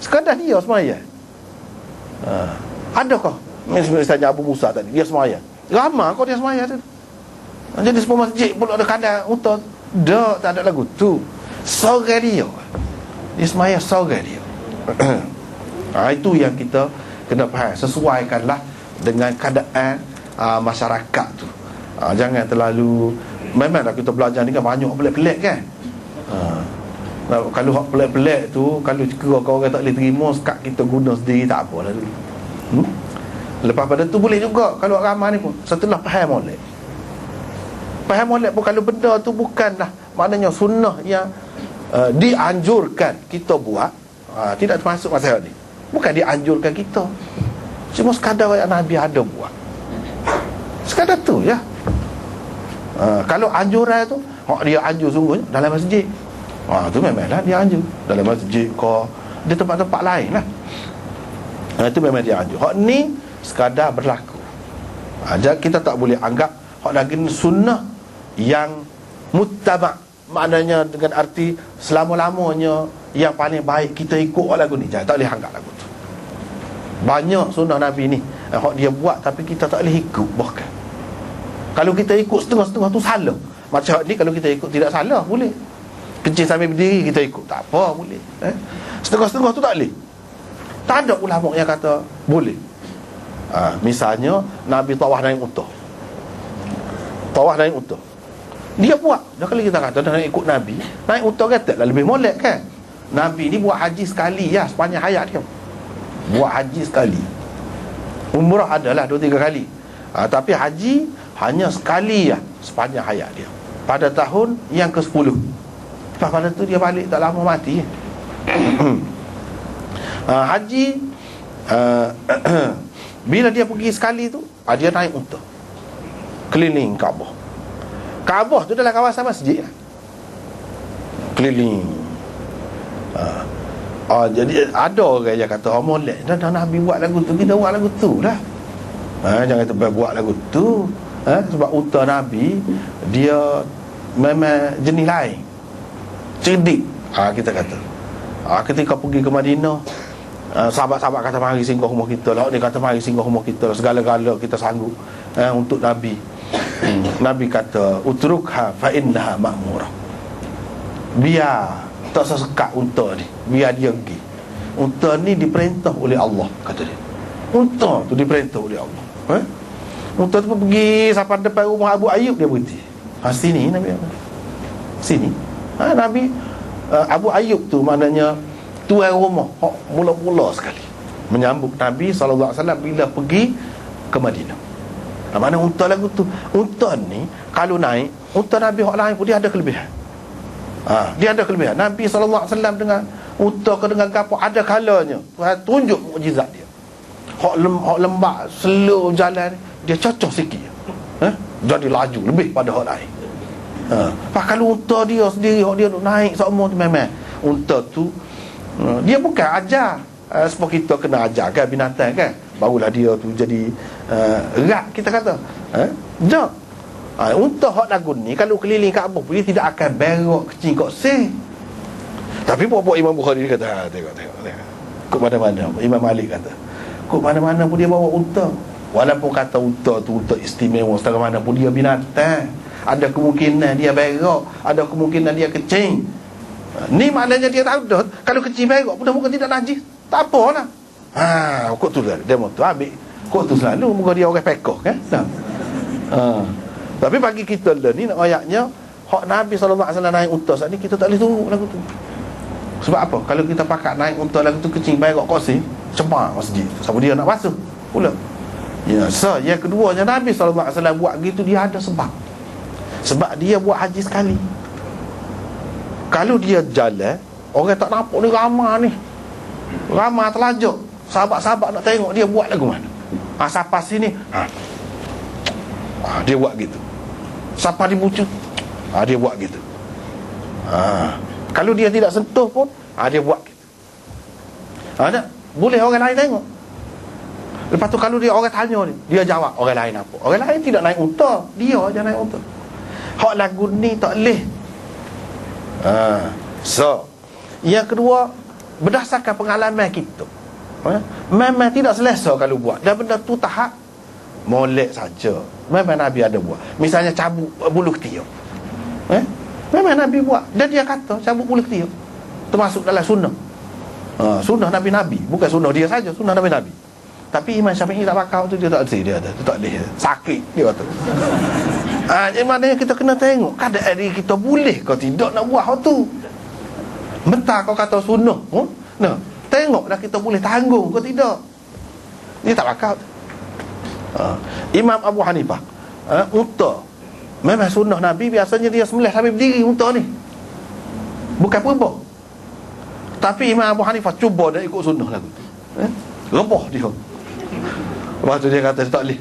Sekadar dia semaya. Adakah misalnya Abu Musa tadi, dia semaya? Ramai kau dia semaya tu. Jadi semua masjid pula ada kadang unta. Tak ada lagu tu. Sore dia semaya sore dia. Itu yang kita kena faham. Sesuaikanlah dengan keadaan masyarakat tu. Jangan terlalu. Memanglah kita belajar ni kan banyak pelik-pelik kan. Kalau hak pelik-pelik tu, kalau kira kau orang tak boleh terima, sekat kita guna sendiri tak apalah dulu. Lepas pada tu boleh juga kalau ramai ni pun setelah faham molek. Faham molek pun kalau benda tu bukanlah maknanya sunnah yang dianjurkan kita buat, tidak termasuk masalah ni. Bukan dianjurkan kita, cuma sekadar yang Nabi ada buat. Sekadar tu ya. Kalau anjuran tu dia anjur sungguhnya dalam masjid, tu memanglah dia anjur dalam masjid kau di tempat-tempat lain lah. Itu memang dia anjur. Hak ni sekadar berlaku. Jadi kita tak boleh anggap hak lagi sunnah yang muttaba', maknanya dengan arti selama-lamanya yang paling baik kita ikut lagu ni. Jangan, tak boleh anggap lagu tu. Banyak sunnah Nabi ni hak dia buat tapi kita tak boleh ikut. Bahkan kalau kita ikut setengah-setengah tu salah. Macam ni kalau kita ikut tidak salah, boleh. Kencing sambil berdiri kita ikut, tak apa, boleh. Setengah-setengah tu tak boleh. Tak ada ulama yang kata boleh. Misalnya Nabi tawaf naik unta. Tawaf naik unta. Dia buat. Dah kali kita kata nak ikut Nabi, naik unta katalah lebih molek kan. Nabi ni buat haji sekali ya sepanjang hayat dia. Buat haji sekali. Umrah adalah 2-3 kali. Tapi haji hanya sekali ya sepanjang hayat dia. Pada tahun yang ke-10. Lepas pada tu dia balik tak lama mati. Haji bila dia pergi sekali tu, dia naik unta keliling Kaabah. Kaabah tu dalam kawasan masjid lah. Keliling. Jadi ada orang yang kata molek dah Nabi buat lagu tu, kita buat lagu tu lah. Jangan terbaik buat lagu tu. Sebab unta Nabi dia memang jenis lain, cerdik. Kita kata ketika pergi ke Madinah, sahabat-sahabat kata mari singgah rumah kita lah. Dia kata mari singgah rumah kita lah. Segala-gala kita sanggup untuk Nabi. Nabi kata utrukha fa innaha ma'murah. Biar tak sesekat unta ni, biar dia pergi. Unta ni diperintah oleh Allah, kata dia. Unta tu diperintah oleh Allah. Unta tu pergi sampai depan rumah Abu Ayyub, dia berhenti. Sini Nabi. Sini. Nabi Abu Ayyub tu maknanya tuan rumah mula-mula sekali menyambut Nabi SAW bila pergi ke Madinah. Mana unta lagu tu. Unta ni kalau naik, unta Nabi hak lain pun dia ada kelebihan. Dia ada kelebihan. Nabi SAW dengan unta ke dengan kapal ada kalanya Tuhan tunjuk mukjizat dia. Hak lembak slow jalan dia cocok sikit. Jadi laju lebih pada hak lain. Kalau unta dia sendiri hak dia naik semua tu memang unta tu dia bukan ajar seperti kita kena ajar kan binatang kan, barulah dia tu jadi erat kita kata. Tak. Unta hak lagu ni kalau keliling Kaabah dia tidak akan berok kecil kok seh. Tapi buat Imam Bukhari dia kata tengok. Kok mana-mana Imam Malik kata kok mana-mana pun dia bawa unta. Walaupun kata unta tu unta istimewa setengah mana pun dia binatang, ada kemungkinan dia berok, ada kemungkinan dia kecil. Ni maknanya dia tahu dah kalau kecil berok mudah-mudahan tidak najis, tak apalah. Kok tu lah dia tu ambil kok tu selalu muka dia orang pekoh kan. Tapi bagi kita lah ni ayatnya hak Nabi SAW naik unta saat ni kita tak boleh turun lagu tu. Sebab apa? Kalau kita pakat naik unta lagu tu kecil berok kosi cemar masjid, siapa dia nak basuh pula. Ya, yang keduanya Nabi SAW buat gitu dia ada sebab. Sebab dia buat haji sekali. Kalau dia jalan, orang tak nampak ni ramai ni. Ramai terlajak. Sahabat-sahabat nak tengok dia buat lagu mana. Sampai sini dia buat gitu. Sampai di bucu dia buat gitu. Kalau dia tidak sentuh pun dia buat gitu. Tak? Boleh orang lain tengok. Lepas tu kalau dia orang tanya ni, dia jawab orang lain apa. Orang lain tidak naik unta, dia je naik unta. Hak lagu ni tak leh. So yang kedua berdasarkan pengalaman kita, memang tidak selesa kalau buat. Dan benda tu tahap molek saja. Memang Nabi ada buat. Misalnya cabut bulu ketiak, memang Nabi buat. Dan dia kata cabut bulu ketiak termasuk dalam sunnah. Sunnah Nabi-Nabi, bukan sunnah dia saja, sunnah Nabi-Nabi. Tapi Imam Syafi'i tak pakau tu, dia tak ada, dia tak boleh, sakit dia kata. Jadi maknanya kita kena tengok keadaan diri kita boleh kau tidak nak buat hal tu. Mentah kau kata sunnah, nah, tengoklah kita boleh tanggung kau tidak. Dia tak pakau. Imam Abu Hanifah, unta memang sunnah Nabi, biasanya dia sembelih sambil berdiri unta ni, bukan perbah. Tapi Imam Abu Hanifah cuba dia ikut sunnah lagu tu, rebah dia. Lepas tu dia kata tak boleh,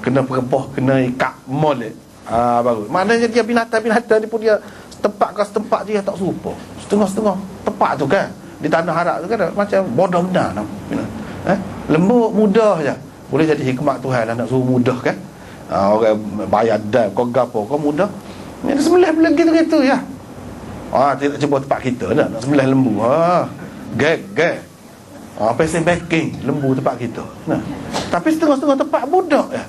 kena perebah, kena ikat molek. Baru. Maknanya dia binatang-binatang ni pun dia tempat ke setempat dia tak serupa. Setengah-setengah tempat tu kan, di tanah Arab tu kan macam bodoh benar. Lembut, mudah je. Boleh jadi hikmat Tuhan lah nak suruh mudah kan. Orang bayar dam, kau gapo, kau mudah. Ni sebelah gitu-gitu ya. Tidak cuba tempat kita dah, nak sebelah lembu. Gag. Pesen backing lembu tempat kita. Nah. Tapi setengah-setengah tempat budak ya.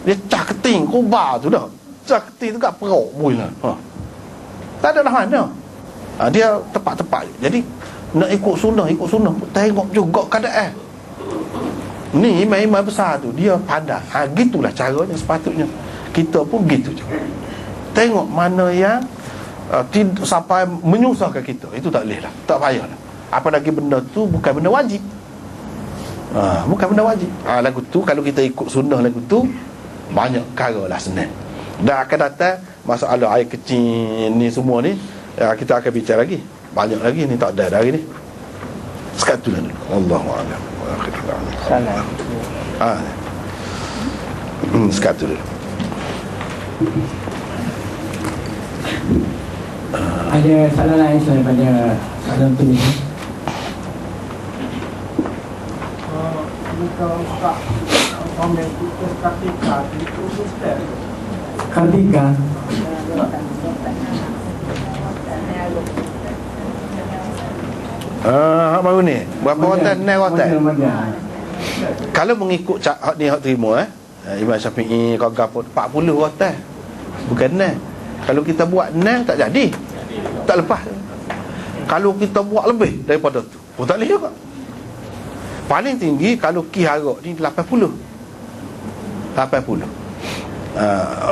Dia cah keting kubar tu dah. Cah keting tu kat perut boleh lah. Tak ada lah mana. Dia tempat-tempat. Jadi nak ikut sunnah, tengok juga keadaan. Ni imam-imam besar tu dia pandai. Gitulah caranya sepatutnya. Kita pun gitu juga. Tengok mana yang sampai menyusahkan kita, itu tak boleh lah, tak payah lah. Apa lagi benda tu bukan benda wajib. Bukan benda wajib. Lagu tu kalau kita ikut sunnah lagu tu, banyak perkara lah senang. Dan akan datang masalah air kecil ni semua ni, kita akan bicara lagi. Banyak lagi ni, tak ada hari ni. Sekat tu lah dulu. Allahu a'lam. Salam. Sekat tu dulu. Ada salah lain daripada salam tu ni? Kartika. Baru ni berapa rotan? 6 rotan. Kalau mengikut hak ni hak terima Imam Syafi'i kau gapo 40 rotan. Bukan 6. Kalau kita buat 6 tak jadi. Tak lepas. Kalau kita buat lebih daripada tu pun tak boleh juga. Paling tinggi kalau ki harok ni 80.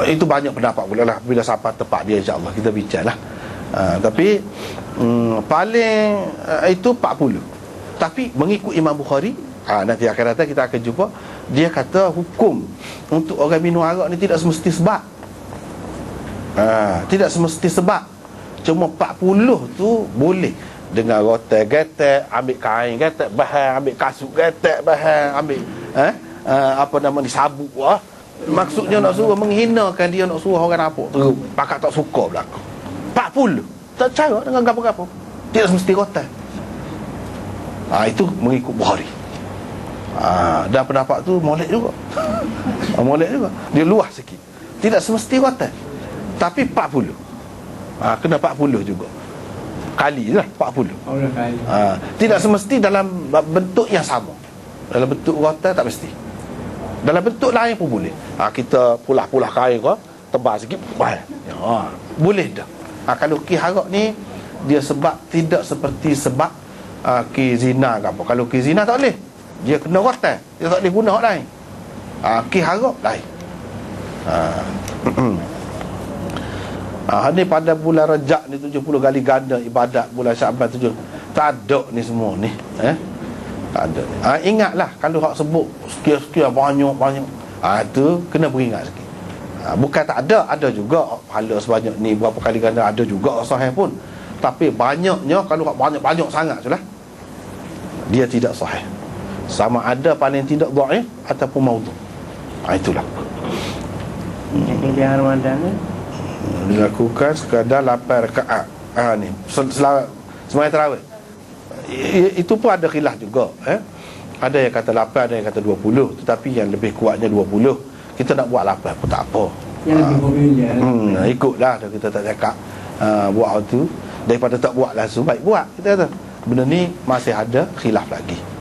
Itu banyak pendapat pula lah. Bila sampai tempat dia insya-Allah kita bincanglah. Tapi paling itu 40. Tapi mengikut Imam Bukhari, nanti akan datang kita akan jumpa, dia kata hukum untuk orang minum arak ni tidak semesti sebab. Tidak semesti sebab. Cuma 40 tu boleh. Dengan rotan getek, ambil kain getek bahan, ambil kasut getek bahan, ambil apa nama ni, sabuk maksudnya nak suruh menghinakan dia, nak suruh orang apa terus pakak tak suka berlaku. 40 tak cara dengan gapo-gapo, tidak semesti rotan. Itu mengikut Bukhari. Dan pendapat tu molek juga. Molek juga, dia luas sikit, tidak semesti rotan, tapi 40. Kena 40 juga. Kali lah 40. Kali. Tidak semesti dalam bentuk yang sama. Dalam bentuk rotan tak mesti. Dalam bentuk lain pun boleh. Kita pulah-pulah kain ke, tebal sikit, boleh dah. Kalau ki harak ni dia sebab tidak seperti sebab ki zina ke apa. Kalau ki zina tak boleh, dia kena rotan, dia tak boleh guna hak lain. Ki harak lain. Ni pada bulan Rajab ni 70 kali ganda ibadat, bulan Syaban 7. Tak ada ni semua ni. Tak ada. Ingatlah kalau hak sebut sekian-sekian banyak. Itu kena beringat sikit. Bukan tak ada, ada juga pahala sebanyak ni berapa kali ganda, ada juga sahih pun. Tapi banyaknya kalau hak banyak-banyak sangat tu lah, dia tidak sahih. Sama ada paling tidak dhaif ataupun maudhu'. Itulah. Di Ramadan ni dilakukan sekadar 8 rakaat. Ni sembahyang tarawih. Itu pun ada khilaf juga. Ada yang kata 8, ada yang kata 20. Tetapi yang lebih kuatnya 20. Kita nak buat 8 pun tak apa. yang lebih popular. Ikutlah, kita tak cakap buat tu daripada tak buat langsung, baik buat kita kata. benda ni masih ada khilaf lagi.